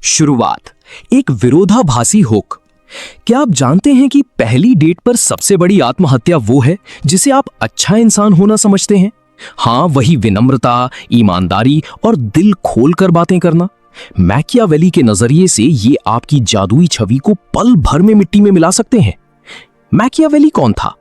शुरुआत, एक विरोधाभासी हुक। क्या आप जानते हैं कि पहली डेट पर सबसे बड़ी आत्महत्या वो है जिसे आप अच्छा इंसान होना समझते हैं? हाँ, वही विनम्रता, ईमानदारी और दिल खोलकर बातें करना। मैकियावेली के नजरिए से ये आपकी जादुई छवि को पल भर में मिट्टी में मिला सकते हैं। मैकियावेली कौन था?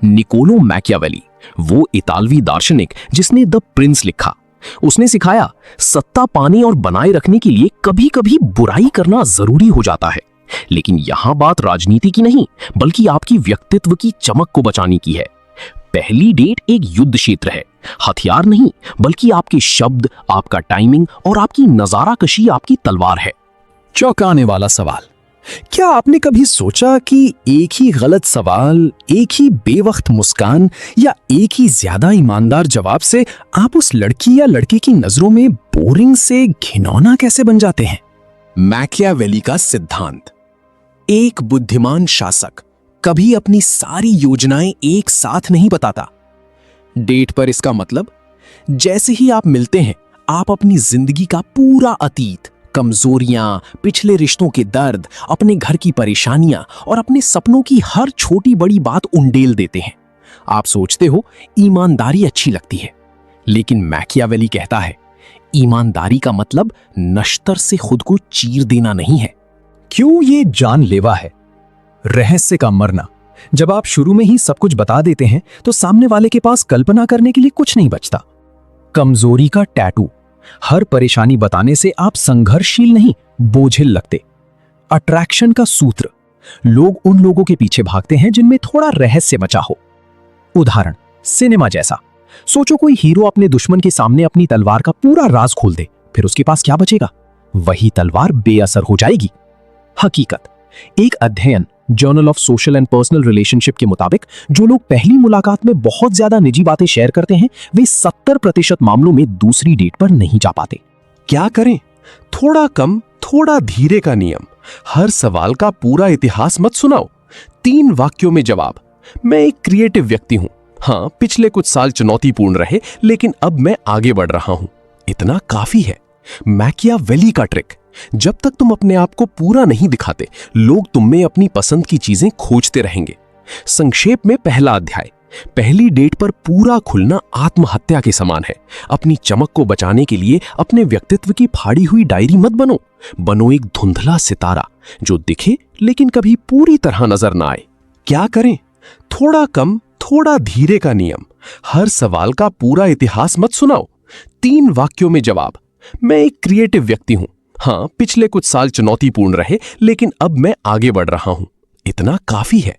निकोलो मैकियावेली, वो इतालवी दार्शनिक जिसने द प्रिंस लिखा। उसने सिखाया, सत्ता पाने और बनाए रखने के लिए कभी कभी बुराई करना जरूरी हो जाता है। लेकिन यहां बात राजनीति की नहीं, बल्कि आपकी व्यक्तित्व की चमक को बचाने की है। पहली डेट एक युद्ध क्षेत्र है, हथियार नहीं, बल्कि आपके शब्द, आपका टाइमिंग और आपकी नजाराकशी आपकी तलवार है। चौंकाने वाला सवाल। क्या आपने कभी सोचा कि एक ही गलत सवाल, एक ही बेवक्त मुस्कान या एक ही ज्यादा ईमानदार जवाब से आप उस लड़की या लड़के की नजरों में बोरिंग से घिनौना कैसे बन जाते हैं? मैकियावेली का सिद्धांत। एक बुद्धिमान शासक कभी अपनी सारी योजनाएं एक साथ नहीं बताता। डेट पर इसका मतलब, जैसे ही आप मिलते हैं, आप अपनी जिंदगी का पूरा अतीत, कमजोरियां, पिछले रिश्तों के दर्द, अपने घर की परेशानियां और अपने सपनों की हर छोटी बड़ी बात उंडेल देते हैं। आप सोचते हो ईमानदारी अच्छी लगती है, लेकिन मैकियावेली कहता है ईमानदारी का मतलब नश्तर से खुद को चीर देना नहीं है। क्यों ये जानलेवा है? रहस्य का मरना। जब आप शुरू में ही सब कुछ बता देते हैं तो सामने वाले के पास कल्पना करने के लिए कुछ नहीं बचता। कमजोरी का टैटू। हर परेशानी बताने से आप संघर्षशील नहीं, बोझिल लगते। अट्रैक्शन का सूत्र। लोग उन लोगों के पीछे भागते हैं जिनमें थोड़ा रहस्य बचा हो। उदाहरण, सिनेमा जैसा। सोचो कोई हीरो अपने दुश्मन के सामने अपनी तलवार का पूरा राज खोल दे, फिर उसके पास क्या बचेगा? वही तलवार बेअसर हो जाएगी। हकीकत। एक अध्ययन journal of social and personal relationship के मुताबिक जो लोग पहली मुलाकात में बहुत ज्यादा निजी बातें शेयर करते हैं, वे 70% मामलों में दूसरी डेट पर नहीं जा पाते। क्या करें? थोड़ा कम, थोड़ा धीरे का नियम। हर सवाल का पूरा इतिहास मत सुनाओ। 3 वाक्यों में जवाब। मैं एक क्रिएटिव व्यक्ति हूं। हाँ, पिछले कुछ साल चुनौतीपूर्ण रहे, लेकिन अब मैं आगे बढ़ रहा हूं। इतना काफी है। मैकियावेली का ट्रिक। जब तक तुम अपने आप को पूरा नहीं दिखाते, लोग तुम में अपनी पसंद की चीजें खोजते रहेंगे। संक्षेप में पहला अध्याय। पहली डेट पर पूरा खुलना आत्महत्या के समान है। अपनी चमक को बचाने के लिए अपने व्यक्तित्व की फाड़ी हुई डायरी मत बनो। बनो एक धुंधला सितारा जो दिखे लेकिन कभी पूरी तरह नजर ना आए। क्या करें? थोड़ा कम, थोड़ा धीरे का नियम। हर सवाल का पूरा इतिहास मत सुनाओ। 3 वाक्यों में जवाब। मैं एक क्रिएटिव व्यक्ति हूं। हाँ, पिछले कुछ साल चुनौतीपूर्ण रहे, लेकिन अब मैं आगे बढ़ रहा हूं। इतना काफी है।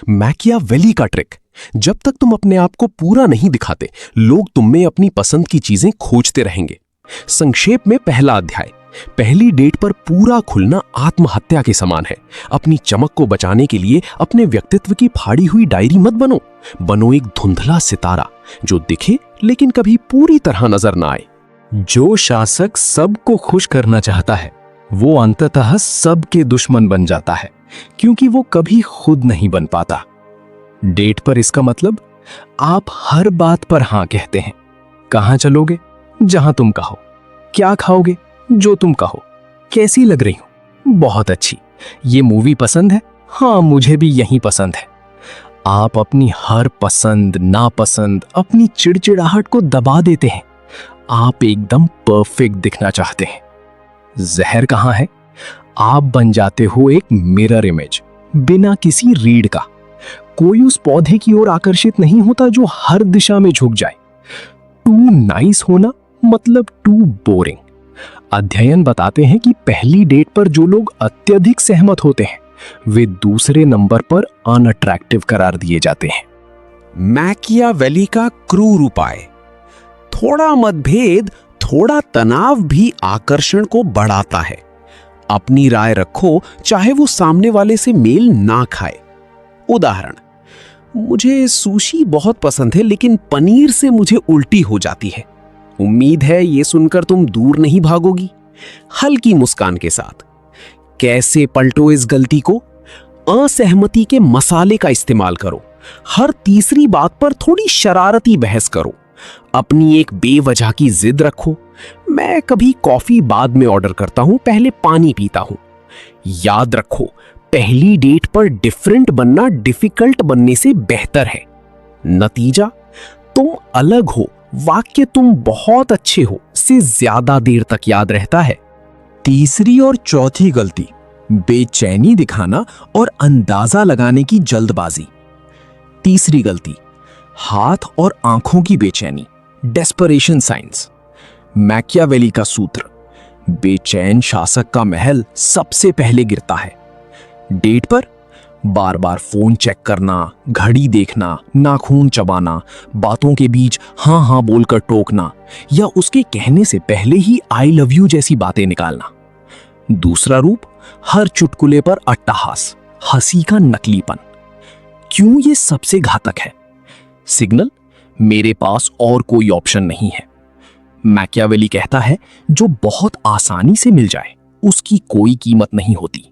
मैकियावेली का ट्रिक। जब तक तुम अपने आप को पूरा नहीं दिखाते, लोग तुम में अपनी पसंद की चीजें खोजते रहेंगे। संक्षेप में पहला अध्याय। पहली डेट पर पूरा खुलना आत्महत्या के समान है। अपनी चमक को बचाने के लिए अपने व्यक्तित्व की फाड़ी हुई डायरी मत बनो। बनो एक धुंधला सितारा जो दिखे लेकिन कभी पूरी तरह नजर ना आए। जो शासक सबको खुश करना चाहता है, वो अंततः सबके दुश्मन बन जाता है, क्योंकि वो कभी खुद नहीं बन पाता। डेट पर इसका मतलब, आप हर बात पर हां कहते हैं। कहां चलोगे? जहां तुम कहो। क्या खाओगे? जो तुम कहो। कैसी लग रही हूं? बहुत अच्छी। ये मूवी पसंद है? हाँ, मुझे भी यही पसंद है। आप अपनी हर पसंद, नापसंद, अपनी चिड़चिड़ाहट को दबा देते हैं। आप एकदम परफेक्ट दिखना चाहते हैं। जहर कहां है? आप बन जाते हो एक मिरर इमेज, बिना किसी रीढ़ का। कोई उस पौधे की ओर आकर्षित नहीं होता जो हर दिशा में झुक जाए। टू नाइस होना मतलब टू बोरिंग। अध्ययन बताते हैं कि पहली डेट पर जो लोग अत्यधिक सहमत होते हैं, वे दूसरे नंबर पर अनअट्रैक्टिव करार दिए जाते हैं। मैकियावेली का क्रूर उपाय। थोड़ा मतभेद, थोड़ा तनाव भी आकर्षण को बढ़ाता है। अपनी राय रखो, चाहे वो सामने वाले से मेल ना खाए। उदाहरण, मुझे सुशी बहुत पसंद है, लेकिन पनीर से मुझे उल्टी हो जाती है। उम्मीद है ये सुनकर तुम दूर नहीं भागोगी। हल्की मुस्कान के साथ। कैसे पलटो इस गलती को? असहमति के मसाले का इस्तेमाल करो। हर तीसरी बात पर थोड़ी शरारती बहस करो। अपनी एक बेवजह की जिद रखो। मैं कभी कॉफी बाद में ऑर्डर करता हूं, पहले पानी पीता हूं। याद रखो, पहली डेट पर डिफरेंट बनना डिफिकल्ट बनने से बेहतर है। नतीजा, तुम अलग हो, वाक्य तुम बहुत अच्छे हो से ज्यादा देर तक याद रहता है। तीसरी और चौथी गलती, बेचैनी दिखाना और अंदाजा लगाने की जल्दबाजी। तीसरी गलती, हाथ और आंखों की बेचैनी, डेस्परेशन साइंस। मैकियावेली का सूत्र, बेचैन शासक का महल सबसे पहले गिरता है। डेट पर बार बार फोन चेक करना, घड़ी देखना, नाखून चबाना, बातों के बीच हां हां बोलकर टोकना या उसके कहने से पहले ही आई लव यू जैसी बातें निकालना। दूसरा रूप, हर चुटकुले पर अट्टहास, हंसी का नकलीपन। क्यों ये सबसे घातक है? सिग्नल, मेरे पास और कोई ऑप्शन नहीं है। मैकियावेली कहता है, जो बहुत आसानी से मिल जाए उसकी कोई कीमत नहीं होती।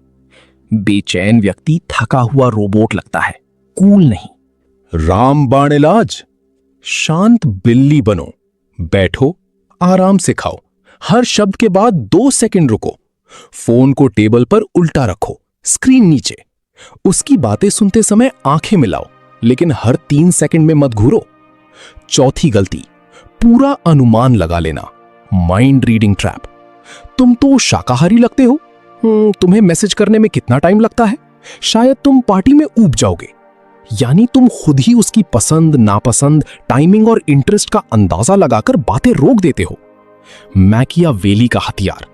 बेचैन व्यक्ति थका हुआ रोबोट लगता है, कूल नहीं। रामबाण इलाज, शांत बिल्ली बनो, बैठो, आराम से खाओ, हर शब्द के बाद 2 सेकंड रुको, फोन को टेबल पर उल्टा रखो, स्क्रीन नीचे। उसकी बातें सुनते समय आंखें मिलाओ, लेकिन हर 3 सेकंड में मत घूरो। चौथी गलती, पूरा अनुमान लगा लेना, माइंड रीडिंग ट्रैप। तुम तो शाकाहारी लगते हो, तुम्हें मैसेज करने में कितना टाइम लगता है? शायद तुम पार्टी में ऊब जाओगे। यानी तुम खुद ही उसकी पसंद, नापसंद, टाइमिंग और इंटरेस्ट का अंदाजा लगाकर बातें रोक देते हो। मैकियावेली का हथियार,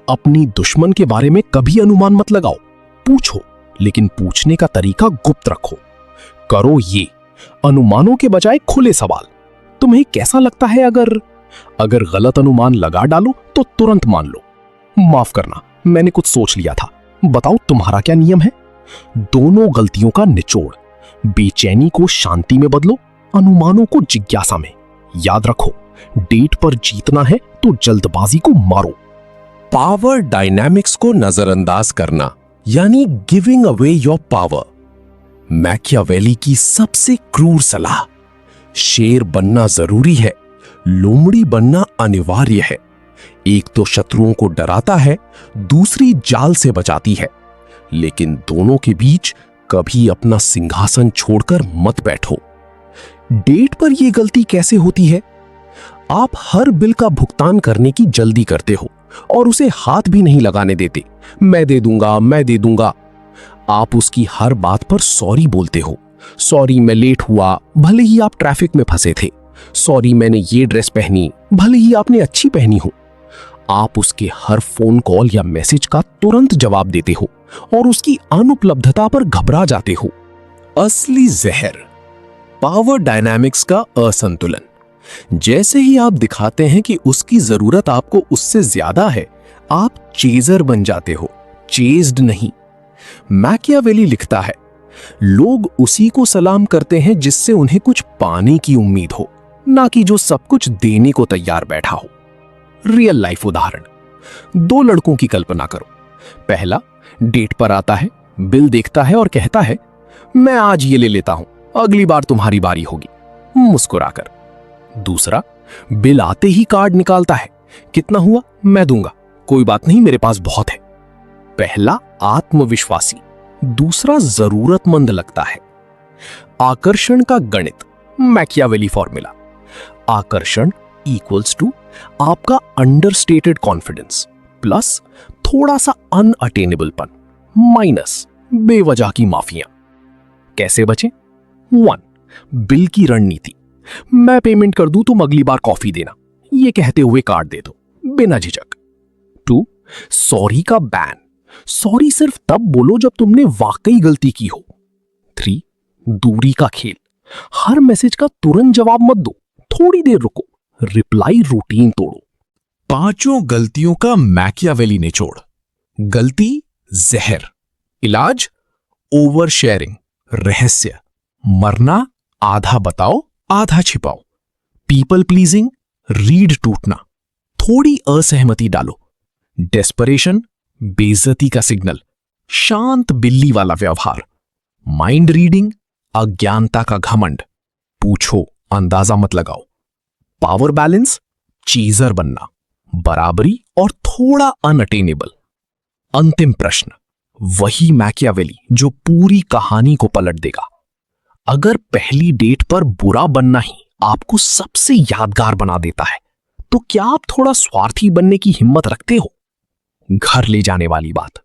अपनी दुश्मन के बारे में कभी अनुमान मत लगाओ, पूछो, लेकिन पूछने का तरीका गुप्त रखो। करो ये, अनुमानों के बजाय खुले सवाल। तुम्हें कैसा लगता है अगर गलत अनुमान लगा डालो तो तुरंत मान लो, माफ करना, मैंने कुछ सोच लिया था, बताओ तुम्हारा क्या नियम है? दोनों गलतियों का निचोड़, बेचैनी को शांति में बदलो, अनुमानों को जिज्ञासा में। याद रखो, डेट पर जीतना है तो जल्दबाजी को मारो। पावर डायनामिक्स को नजरअंदाज करना, यानी giving away your power. Machiavelli की सबसे क्रूर सलाह, शेर बनना जरूरी है, लोमड़ी बनना अनिवार्य है। एक तो शत्रुओं को डराता है, दूसरी जाल से बचाती है। लेकिन दोनों के बीच कभी अपना सिंहासन छोड़कर मत बैठो। डेट पर यह गलती कैसे होती है? आप हर बिल का भुगतान करने की जल्दी करते हो और उसे हाथ भी नहीं लगाने देते। मैं दे दूंगा। आप उसकी हर बात पर सॉरी बोलते हो। सॉरी मैं लेट हुआ, भले ही आप ट्रैफिक में फंसे थे। सॉरी मैंने ये ड्रेस पहनी, भले ही आपने अच्छी पहनी हो। आप उसके हर फोन कॉल या मैसेज का तुरंत जवाब देते हो और उसकी अनुपलब्धता पर घबरा जाते हो। असली जहर, पावर डायनामिक्स का असंतुलन। जैसे ही आप दिखाते हैं कि उसकी जरूरत आपको उससे ज्यादा है, आप चेजर बन जाते हो, चेज्ड नहीं। मैकियावेली लिखता है, लोग उसी को सलाम करते हैं जिससे उन्हें कुछ पाने की उम्मीद हो, ना कि जो सब कुछ देने को तैयार बैठा हो। रियल लाइफ उदाहरण, 2 लड़कों की कल्पना करो। पहला डेट पर आता है, बिल देखता है और कहता है, मैं आज ये ले लेता हूं, अगली बार तुम्हारी बारी होगी, मुस्कुराकर। दूसरा बिल आते ही कार्ड निकालता है, कितना हुआ? मैं दूंगा, कोई बात नहीं, मेरे पास बहुत है। पहला आत्मविश्वासी, दूसरा जरूरतमंद लगता है। आकर्षण का गणित, मैकियावेली फॉर्मूला। आकर्षण इक्वल्स टू आपका अंडरस्टेटेड कॉन्फिडेंस प्लस थोड़ा सा अनअटेनेबलपन माइनस बेवजह की माफियां। कैसे बचें? 1. बिल की रणनीति, मैं पेमेंट कर दूं तुम अगली बार कॉफी देना, ये कहते हुए कार्ड दे दो बिना झिझक। 2. सॉरी का बैन, सॉरी सिर्फ तब बोलो जब तुमने वाकई गलती की हो। 3. दूरी का खेल, हर मैसेज का तुरंत जवाब मत दो, थोड़ी देर रुको, रिप्लाई रूटीन तोड़ो। 5 गलतियों का मैकियावेली निचोड़। गलती जहर, इलाज ओवर शेयरिंग, रहस्य, मरना आधा बताओ आधा छिपाओ। पीपल प्लीजिंग, रीड टूटना, थोड़ी असहमति डालो। डेस्परेशन, बेइज्जती का सिग्नल, शांत बिल्ली वाला व्यवहार। माइंड रीडिंग, अज्ञानता का घमंड, पूछो अंदाजा मत लगाओ। पावर बैलेंस, चीजर बनना, बराबरी और थोड़ा अनअटेनेबल। अंतिम प्रश्न, वही मैकियावेली जो पूरी कहानी को पलट देगा। अगर पहली डेट पर बुरा बनना ही आपको सबसे यादगार बना देता है, तो क्या आप थोड़ा स्वार्थी बनने की हिम्मत रखते हो? घर ले जाने वाली बात,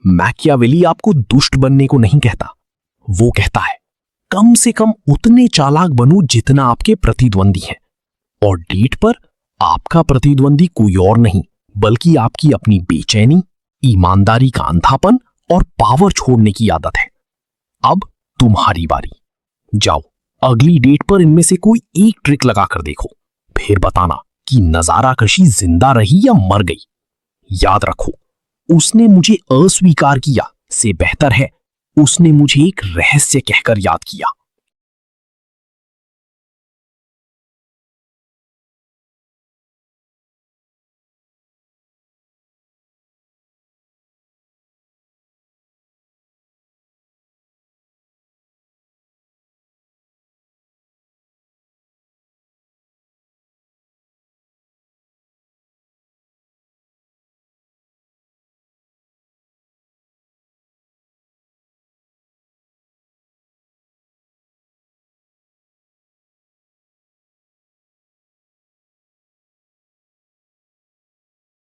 मैकियावेली आपको दुष्ट बनने को नहीं कहता। वो कहता है कम से कम उतने चालाक बनो जितना आपके प्रतिद्वंदी हैं। और डेट पर आपका प्रतिद्वंदी कोई और नहीं बल्कि आपकी अपनी बेचैनी, ईमानदारी का अंधापन और पावर छोड़ने की आदत है। अब तुम्हारी बारी। जाओ अगली डेट पर इनमें से कोई एक ट्रिक लगा कर देखो, फिर बताना कि नजारा कशी जिंदा रही या मर गई। याद रखो, उसने मुझे अस्वीकार किया से बेहतर है उसने मुझे एक रहस्य कहकर याद किया।